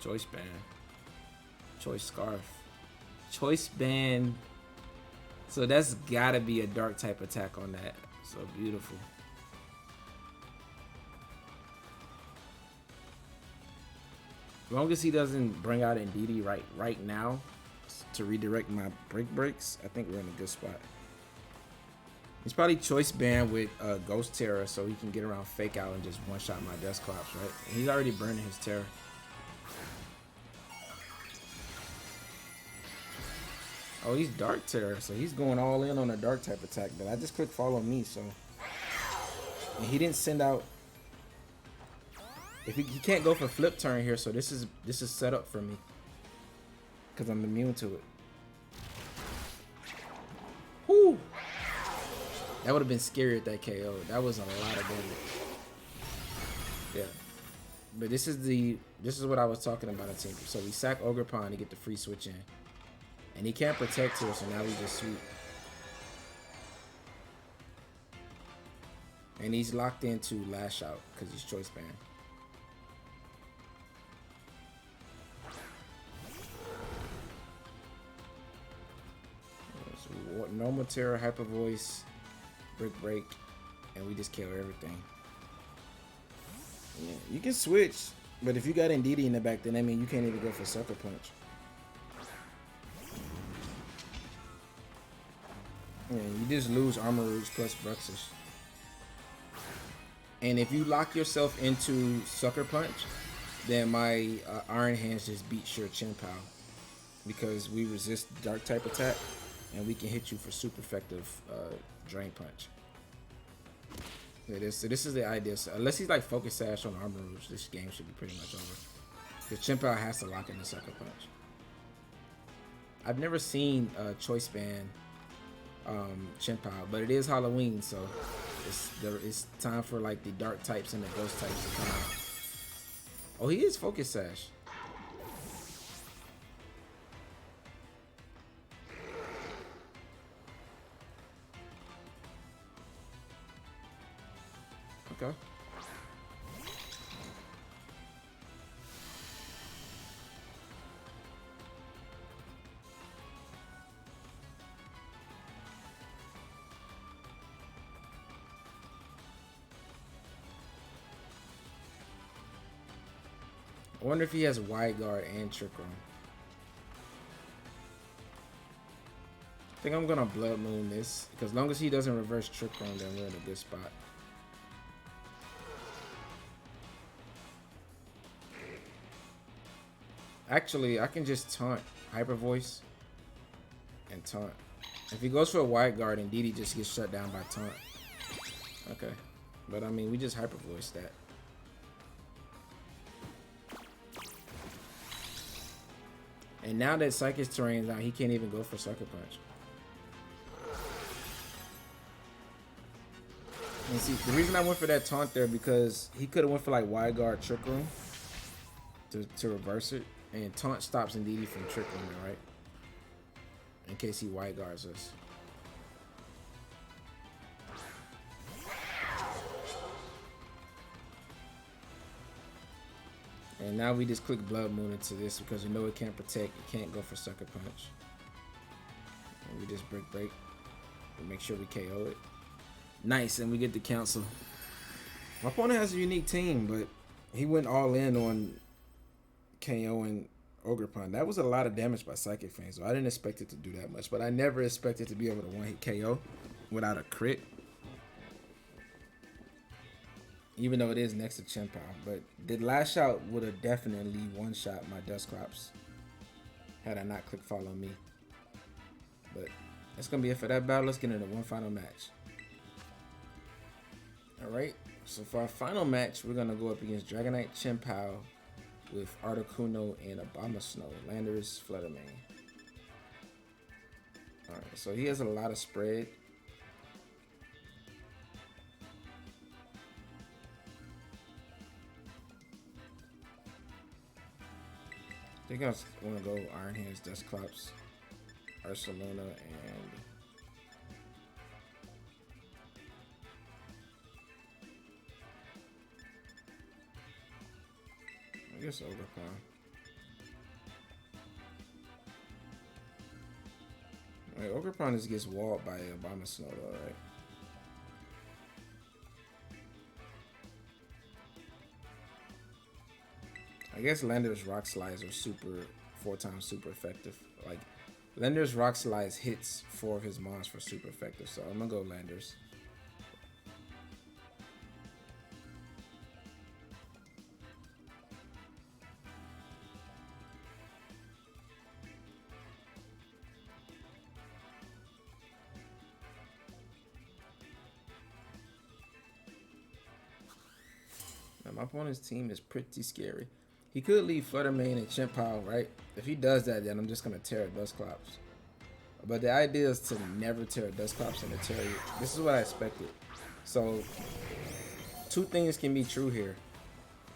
Speaker 1: Choice Band. Choice Scarf. Choice Band. So that's gotta be a dark type attack on that. So beautiful. As long as he doesn't bring out Indeedee right now to redirect my breaks, I think we're in a good spot. He's probably Choice Band with Ghost Terror so he can get around Fake Out and just one-shot my Dusclops, right? And he's already burning his Terror. Oh, he's Dark Terror, so he's going all in on a Dark type attack. But I just clicked Follow Me, so... And he didn't send out... If he can't go for Flip Turn here, so this is set up for me. Because I'm immune to it. Whoo! That would have been scary at that KO. That was a lot of damage. Yeah. But this is what I was talking about at Team. So we sack Ogerpon to get the free switch in. And he can't protect here, so now we just sweep. And he's locked into Lash Out because he's Choice Band. So normal Terror, Hyper Voice, Brick Break, and we just kill everything. Yeah, you can switch, but if you got Indeedee in the back, then I mean you can't even go for Sucker Punch. Yeah, you just lose Armarouge plus Bruxish. And if you lock yourself into Sucker Punch, then my Iron Hands just beats your Chien-Pao. Because we resist Dark type attack, and we can hit you for super effective Drain Punch. Yeah, this is the idea. So unless he's like Focus Sash on Armarouge, this game should be pretty much over. Because Chien-Pao has to lock in the Sucker Punch. I've never seen Choice Band Chien-Pao, but it is Halloween, so it's time for like the dark types and the ghost types to come out. Oh, he is Focus Sash. Okay. I wonder if he has Wide Guard and Trick Room. I think I'm gonna Blood Moon this, because as long as he doesn't reverse Trick Room, then we're in a good spot. Actually, I can just taunt Hyper Voice and taunt. If he goes for a Wide Guard and DD just gets shut down by taunt. Okay. But I mean, we just Hyper Voice that. And now that Psychic's terrain's out, he can't even go for Sucker Punch. And see, the reason I went for that taunt there, because he could have went for like Wide Guard Trick Room to reverse it. And taunt stops DD from Trick Room, right? In case he Wide Guards us. And now we just click Blood Moon into this because we know it can't protect, it can't go for Sucker Punch. And we just break and make sure we KO it. Nice, and we get the cancel. My opponent has a unique team, but he went all in on KOing Ogerpon. That was a lot of damage by Psychic Fang, so I didn't expect it to do that much, but I never expected to be able to one-hit KO without a crit. Even though it is next to Chien-Pao, but the last shot would have definitely one-shot my Dusclops had I not clicked follow me. But that's gonna be it for that battle. Let's get into one final match. Alright, so for our final match, we're gonna go up against Dragonite Chien-Pao with Articuno and Abomasnow, Landorus, Fluttermane. Alright, so he has a lot of spread. I think I want to go Iron Hands, Dusclops, Ursaluna, and I guess Ogerpon. Right, Ogerpon just gets walled by Abomasnow, though, right? I guess Landorus Rock Slides are super 4 times super effective. Like Landorus Rock Slides hits 4 of his mons for super effective, so I'm gonna go Landorus. Now my opponent's team is pretty scary. He could leave Fluttermane and Chien-Pao, right? If he does that, then I'm just going to tear a Dusclops. But the idea is to never tear a Dusclops and to tear it. This is what I expected. So, 2 things can be true here.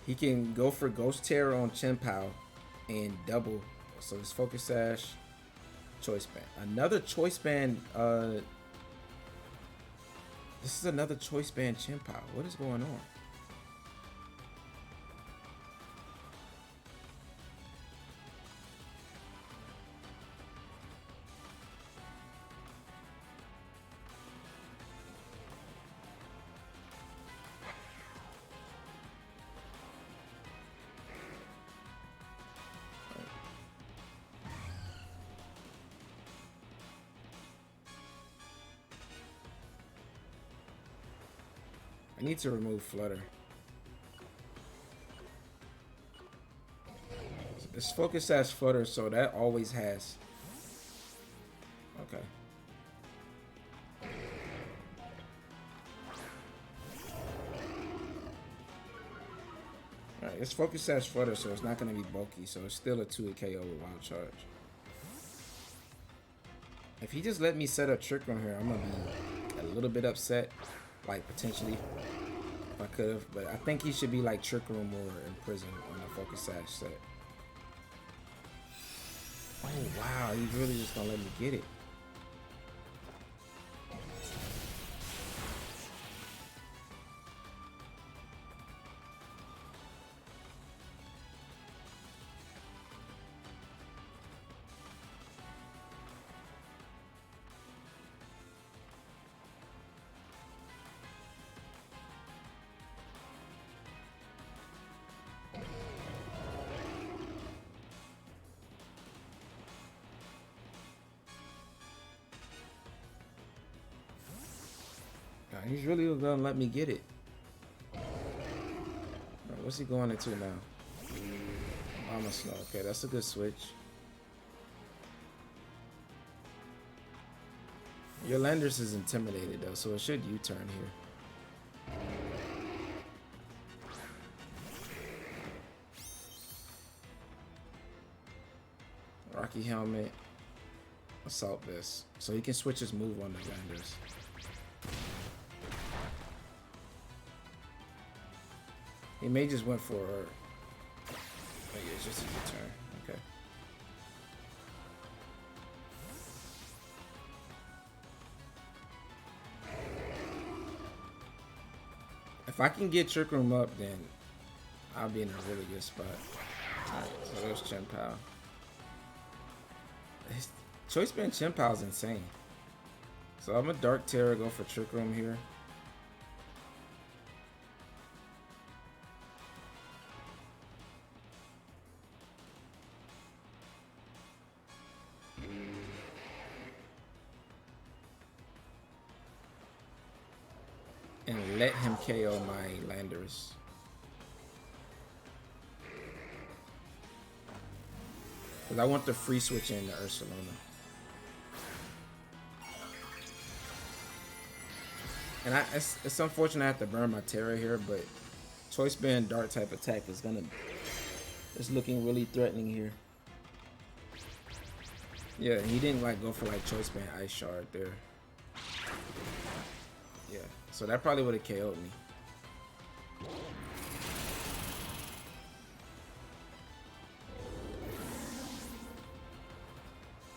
Speaker 1: He can go for Ghost Terror on Chien-Pao and double. So, it's Focus Sash, Choice Band. Another Choice Band. This is another Choice Band Chien-Pao. What is going on? I need to remove Flutter. It's Focus Sash Flutter, so that always has. Okay. Alright, it's Focus Sash Flutter, so it's not going to be bulky, so it's still a 2-hit KO with Wild Charge. If he just let me set up Trick Room here, I'm going to be a little bit upset, like potentially, if I could have, but I think he should be like Trick Room or Imprison on a Focus Sash set. Oh wow, he's really just going to let me get it. He's really gonna let me get it. Right, what's he going into now? Mama Snow. Okay, that's a good switch. Your Landers is intimidated though, so it should U-turn here. Rocky Helmet. Assault Vest. So he can switch his move on the Landers. He may just went for her. Oh yeah, it's just a U-turn. Okay. If I can get Trick Room up, then I'll be in a really good spot. Alright, so there's Chien-Pao. His choice band Chien-Pao is insane. So I'm a Dark Terror, go for Trick Room here. And let him KO my Landers. Because I want the free switch in to Ursaluna. And it's unfortunate I have to burn my Terra here, but Choice Band Dart type attack is looking really threatening here. Yeah, he didn't like go for like Choice Band Ice Shard there. Yeah, so that probably would have KO'd me.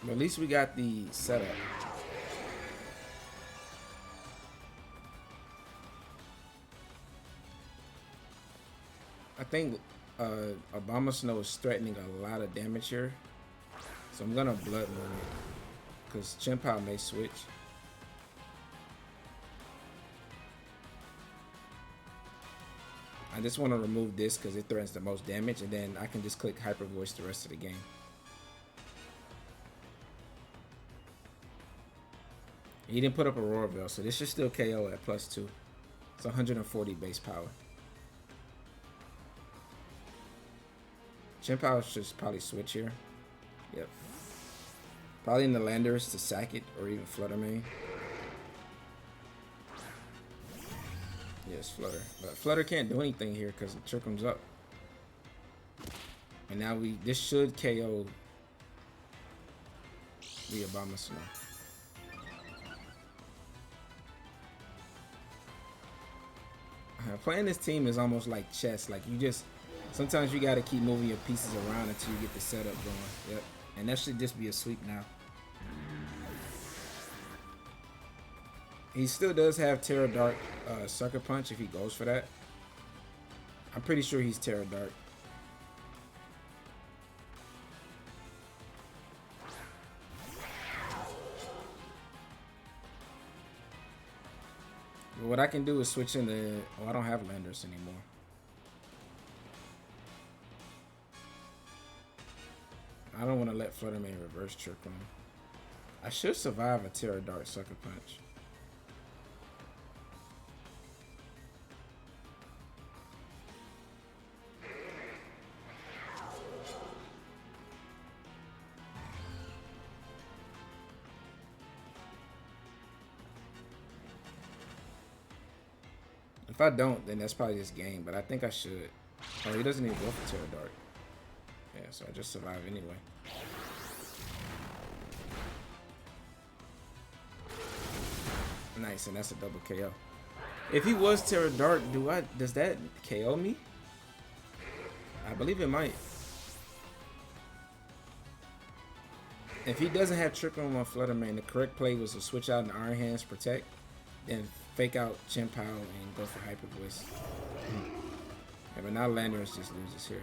Speaker 1: But at least we got the setup. I think Obama Snow is threatening a lot of damage here. So I'm gonna Blood Moon it. Because Chien-Pao may switch. I just want to remove this because it threatens the most damage, and then I can just click Hyper Voice the rest of the game. He didn't put up Aurora Veil, so this should still KO at +2. It's 140 base power. Chien-Pao should probably switch here. Yep. Probably in the Landers to sack it or even Flutter Mane. Yes, Flutter. But Flutter can't do anything here because the Trick Room's up. And now this should KO the Obama Snow. Playing this team is almost like chess. Like sometimes you got to keep moving your pieces around until you get the setup going. Yep. And that should just be a sweep now. He still does have Terra Dark Sucker Punch if he goes for that. I'm pretty sure he's Terra Dark. But what I can do is switch in the... Oh, I don't have Landers anymore. I don't want to let Flutter Mane reverse Trick Room. I should survive a Terra Dark Sucker Punch. If I don't, then that's probably just game, but I think I should. Oh, he doesn't even go for Terra Dark. Yeah, so I just survive anyway. Nice, and that's a double KO. If he was Terra Dark, does that KO me? I believe it might. If he doesn't have Trick Room on Flutter Mane, the correct play was to switch out an Iron Hands Protect, then fake out Chin Pow and go for Hyper Voice. Yeah, but now Landorus just loses here.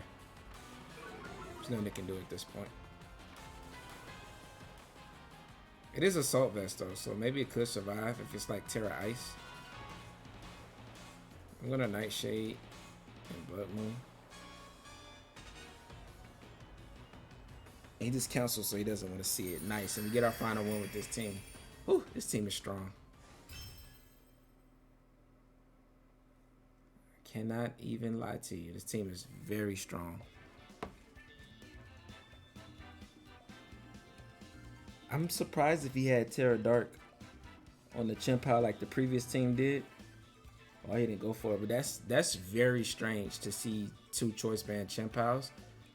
Speaker 1: There's nothing they can do at this point. It is Assault Vest though, so maybe it could survive if it's like Terra Ice. I'm gonna Nightshade and Blood Moon. He just cancels, so he doesn't want to see it. Nice, and we get our final win with this team. Whew, this team is strong. I cannot even lie to you. This team is very strong. I'm surprised if he had Terra Dark on the Chin Pow like the previous team did. Well, he didn't go for it, but that's very strange to see two Choice Band Chin Pows.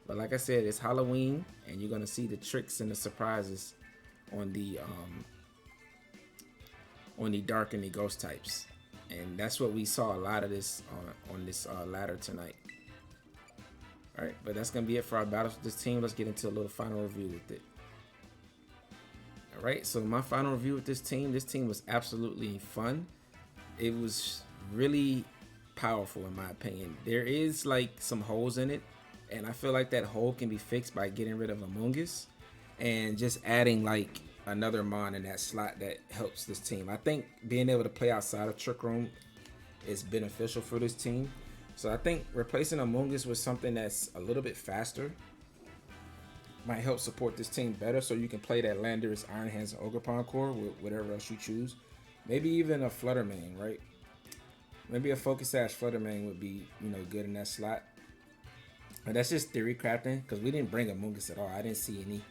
Speaker 1: But like I said, it's Halloween, and you're gonna see the tricks and the surprises on the dark and the ghost types, and that's what we saw a lot of this on this ladder tonight. All right, but that's gonna be it for our battles with this team. Let's get into a little final review with it. All right, so my final review with this team was absolutely fun. It was really powerful in my opinion. There is like some holes in it, and I feel like that hole can be fixed by getting rid of Amoonguss and just adding like another Mon in that slot that helps this team. I think being able to play outside of Trick Room is beneficial for this team. So I think replacing Amoonguss with something that's a little bit faster might help support this team better, so you can play that Landorus, Iron Hands, and Ogerpon core with whatever else you choose. Maybe even a Flutter Mane, right? Maybe a Focus Sash Flutter Mane would be, you know, good in that slot. But that's just theory crafting, because we didn't bring Amoonguss at all. I didn't see any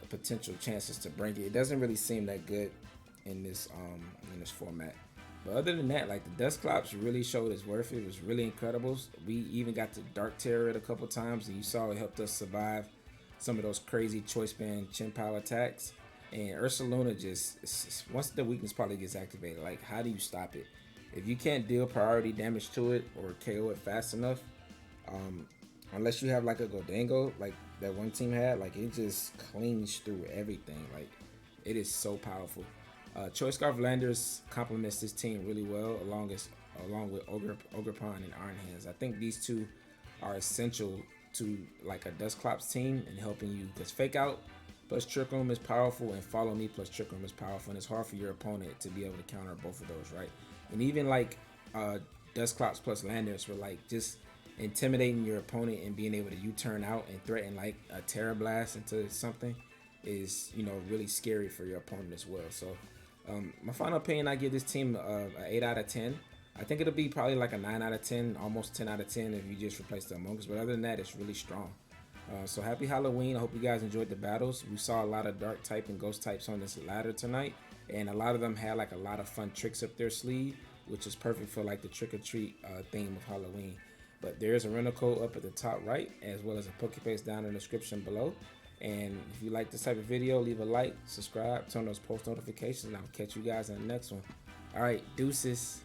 Speaker 1: potential chances to bring it. It doesn't really seem that good in this format. But other than that, like the Dusclops really showed its worth. It was really incredible. We even got to Dark Terror it a couple times, and you saw it helped us survive some of those crazy Choice Band Chin Pow attacks. And Ursaluna just, once the weakness probably gets activated, like how do you stop it? If you can't deal priority damage to it or KO it fast enough, unless you have like a Goldango like that one team had, like it just cleans through everything. Like it is so powerful. Choice Scarf Landorus complements this team really well, along with Ogerpon and Iron Hands. I think these two are essential to like a Dusclops team and helping you, because Fake Out plus Trick Room is powerful and Follow Me plus Trick Room is powerful, and it's hard for your opponent to be able to counter both of those, right? And even like Dusclops plus Landorus were like just intimidating your opponent and being able to U-turn out and threaten like a Terra Blast into something is, you know, really scary for your opponent as well. So my final opinion, I give this team an 8 out of 10. I think it'll be probably like a 9 out of 10, almost 10 out of 10 if you just replace the Amoonguss. But other than that, it's really strong. So happy Halloween. I hope you guys enjoyed the battles. We saw a lot of dark type and ghost types on this ladder tonight, and a lot of them had like a lot of fun tricks up their sleeve, which is perfect for like the trick-or-treat theme of Halloween. But there's a rental code up at the top right, as well as a Pokeface down in the description below. And if you like this type of video, leave a like, subscribe, turn those post notifications, and I'll catch you guys in the next one. All right, deuces.